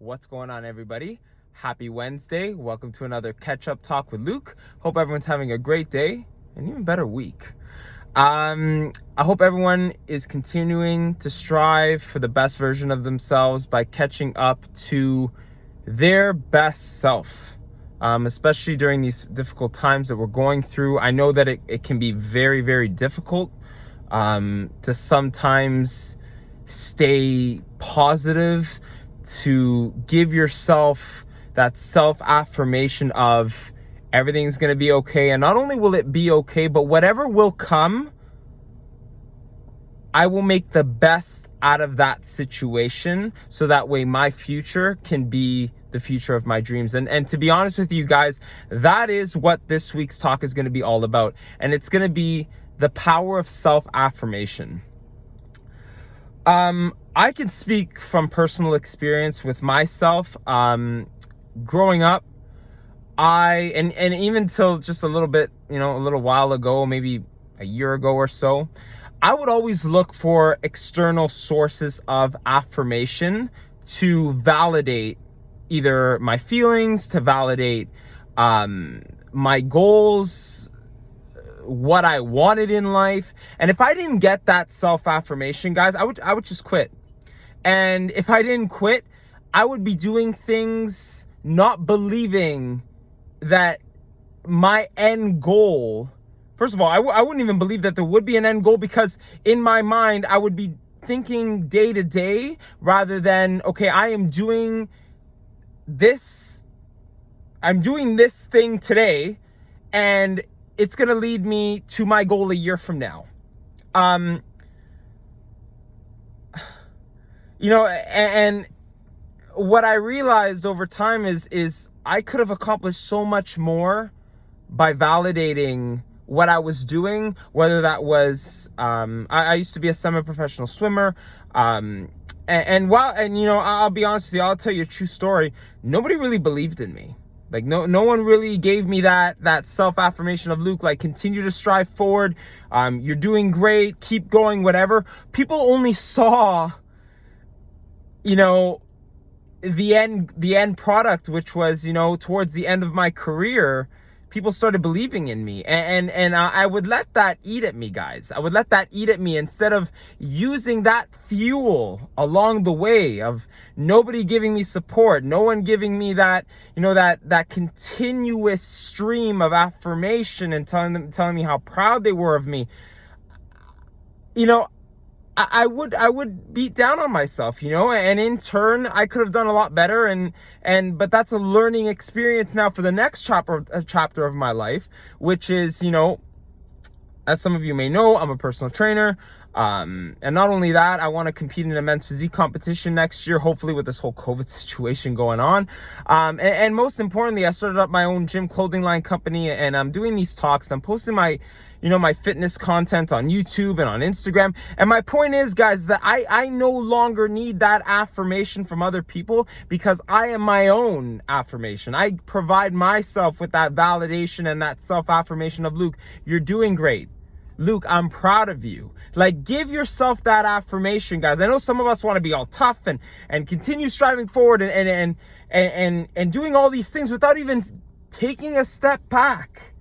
What's going on, everybody? Happy Wednesday. Welcome to another CatchUp Talk with Luke. Hope everyone's having a great day and even better week. I hope everyone is continuing to strive for the best version of themselves by catching up to their best self, especially during these difficult times that we're going through. I know that it can be very, very difficult to sometimes stay positive, to give yourself that self-affirmation of everything's going to be okay. And not only will it be okay, but whatever will come, I will make the best out of that situation so that way my future can be the future of my dreams. And to be honest with you guys, that is what this week's talk is going to be all about. And it's going to be the power of self-affirmation. I can speak from personal experience with myself. Growing up, and even till just a little bit, a little while ago, maybe a year ago or so, I would always look for external sources of affirmation to validate either my feelings, to validate my goals, what I wanted in life. And if I didn't get that self-affirmation, guys, I would just quit. And if I didn't quit, I would be doing things not believing that my end goal, first of all, I wouldn't even believe that there would be an end goal, because in my mind, I would be thinking day to day rather than, okay, I'm doing this thing today, and it's going to lead me to my goal a year from now. And what I realized over time is I could have accomplished so much more by validating what I was doing, whether that was, I used to be a semi-professional swimmer. I'll be honest with you, I'll tell you a true story. Nobody really believed in me. Like no one really gave me that self-affirmation of, Luke, like, continue to strive forward. You're doing great. Keep going, whatever. People only saw, the end product, which was, towards the end of my career, people started believing in me. And I would let that eat at me, guys. I would let that eat at me instead of using that fuel along the way of nobody giving me support, no one giving me that, that continuous stream of affirmation and telling me how proud they were of me. I would beat down on myself, and in turn, I could have done a lot better. But that's a learning experience now for the next chapter of my life, which is, as some of you may know, I'm a personal trainer. And not only that, I want to compete in a men's physique competition next year, hopefully, with this whole COVID situation going on. And most importantly, I started up my own gym clothing line company, and I'm doing these talks. I'm posting my fitness content on YouTube and on Instagram. And my point is, guys, that I no longer need that affirmation from other people, because I am my own affirmation. I provide myself with that validation and that self-affirmation of, Luke, you're doing great. Luke, I'm proud of you. Like, give yourself that affirmation, guys. I know some of us want to be all tough and continue striving forward and doing all these things without even taking a step back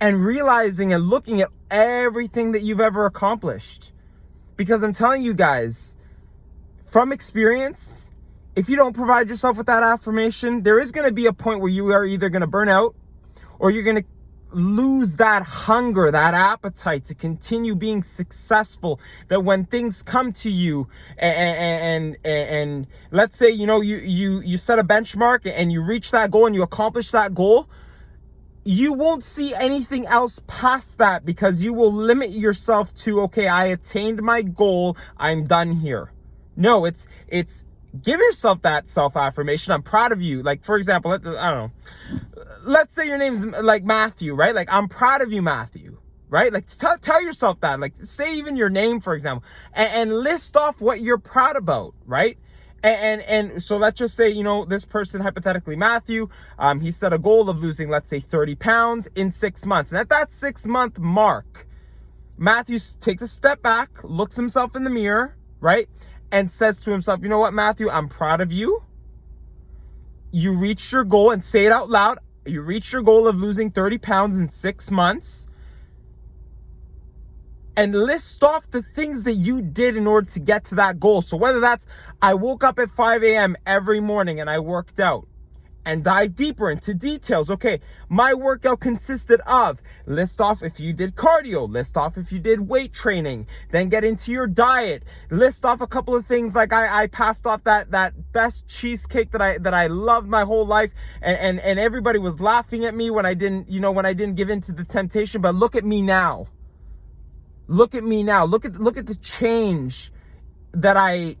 and realizing and looking at everything that you've ever accomplished. Because I'm telling you guys, from experience, if you don't provide yourself with that affirmation, there is going to be a point where you are either going to burn out, or you're going to lose that hunger, that appetite to continue being successful. That when things come to you and let's say, you set a benchmark and you reach that goal and you accomplish that goal, you won't see anything else past that, because you will limit yourself to, okay, I attained my goal, I'm done here. No, it's give yourself that self-affirmation. I'm proud of you. Like, for example, I don't know, let's say your name's like Matthew, right? Like, I'm proud of you, Matthew, right? Like, tell yourself that. Like, say even your name, for example, and list off what you're proud about, right? And so let's just say, this person, hypothetically Matthew, he set a goal of losing, let's say, 30 pounds in 6 months. And at that 6-month mark, Matthew takes a step back, looks himself in the mirror, right? And says to himself, you know what, Matthew, I'm proud of you. you reached your goal, and say it out loud. You reached your goal of losing 30 pounds in 6 months. And list off the things that you did in order to get to that goal. So whether that's, I woke up at 5 a.m. every morning and I worked out, and dive deeper into details. Okay, my workout consisted of, list off if you did cardio, list off if you did weight training, then get into your diet, list off a couple of things. Like I passed off that best cheesecake that I loved my whole life, and everybody was laughing at me when I didn't give in to the temptation. But look at me now. Look at me now. Look at the change that I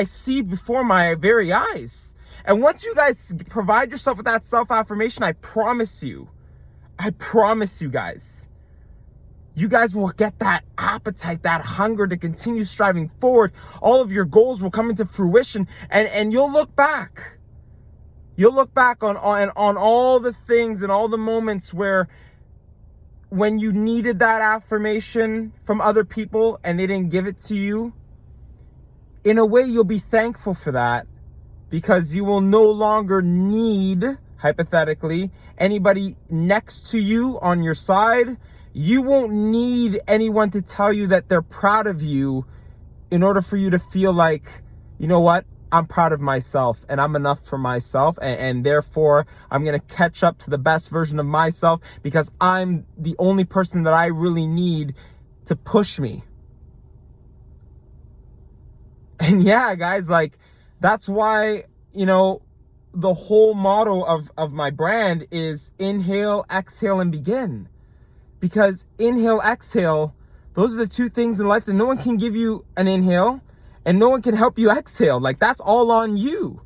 see before my very eyes. And once you guys provide yourself with that self-affirmation, I promise you guys, you guys will get that appetite, that hunger to continue striving forward. All of your goals will come into fruition, and you'll look back. You'll look back on all the things and all the moments when you needed that affirmation from other people and they didn't give it to you. In a way, you'll be thankful for that, because you will no longer need, hypothetically, anybody next to you on your side. You won't need anyone to tell you that they're proud of you in order for you to feel like, you know what, I'm proud of myself and I'm enough for myself, and therefore I'm going to catch up to the best version of myself because I'm the only person that I really need to push me. And yeah, guys, like, that's why, the whole motto of my brand is inhale, exhale, and begin. Because inhale, exhale, those are the two things in life that no one can give you an inhale and no one can help you exhale. Like, that's all on you.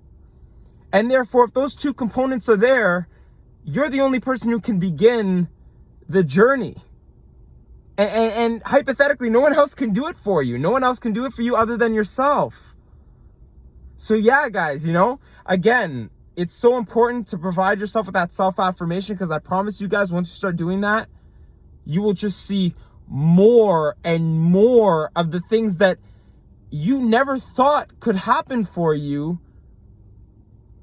And therefore, if those two components are there, you're the only person who can begin the journey. And hypothetically, no one else can do it for you. No one else can do it for you other than yourself. So yeah, guys, again, it's so important to provide yourself with that self-affirmation, because I promise you guys, once you start doing that, you will just see more and more of the things that you never thought could happen for you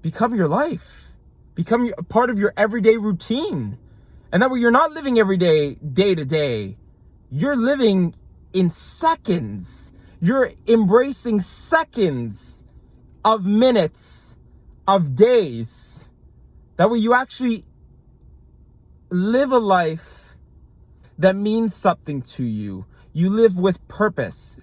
become your life, become a part of your everyday routine. And that way you're not living every day, day to day. You're living in seconds. You're embracing seconds of minutes, of days. That way you actually live a life that means something to you. You live with purpose.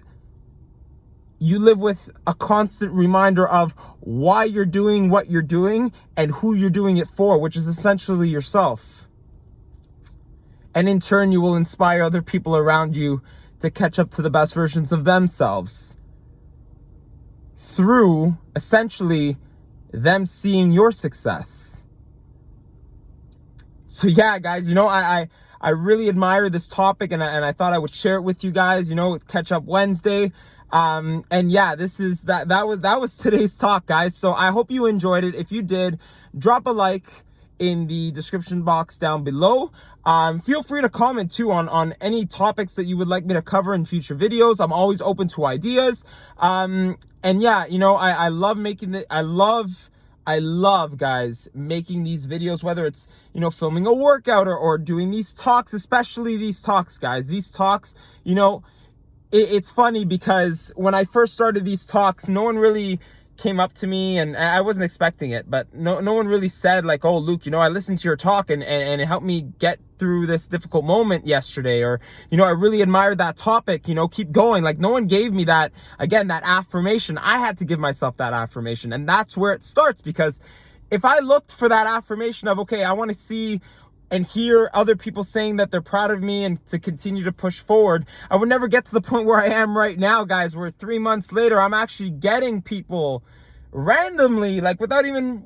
You live with a constant reminder of why you're doing what you're doing and who you're doing it for, which is essentially yourself. And in turn, you will inspire other people around you to catch up to the best versions of themselves through essentially them seeing your success. So yeah, guys, I really admire this topic, and I thought I would share it with you guys, with Catch Up Wednesday. And yeah, that was today's talk, guys. So I hope you enjoyed it. If you did, drop a like in the description box down below. Feel free to comment too on any topics that you would like me to cover in future videos. I'm always open to ideas. And yeah, I love making it. I love, guys, making these videos, whether it's, filming a workout or doing these talks, especially these talks, guys. These talks, it's funny because when I first started these talks, no one really came up to me, and I wasn't expecting it, but no one really said like, oh, Luke, I listened to your talk and it helped me get through this difficult moment yesterday, or, I really admired that topic, keep going. Like, no one gave me that affirmation. I had to give myself that affirmation, and that's where it starts. Because if I looked for that affirmation of, okay, I want to see and hear other people saying that they're proud of me and to continue to push forward, I would never get to the point where I am right now, guys, where 3 months later, I'm actually getting people randomly, like without even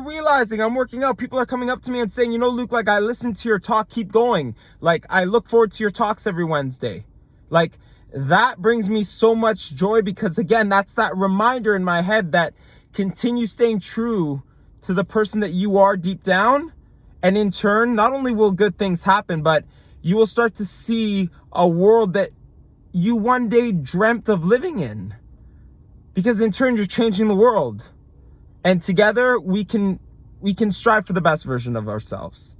realizing I'm working out. People are coming up to me and saying, Luke, like, I listened to your talk, keep going. Like, I look forward to your talks every Wednesday. Like, that brings me so much joy, because again, that's that reminder in my head that continue staying true to the person that you are deep down. And in turn, not only will good things happen, but you will start to see a world that you one day dreamt of living in. Because in turn, you're changing the world. And together we can strive for the best version of ourselves.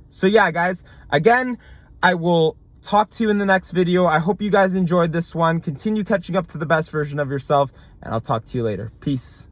So yeah, guys, again, I will talk to you in the next video. I hope you guys enjoyed this one. Continue catching up to the best version of yourself, and I'll talk to you later. Peace.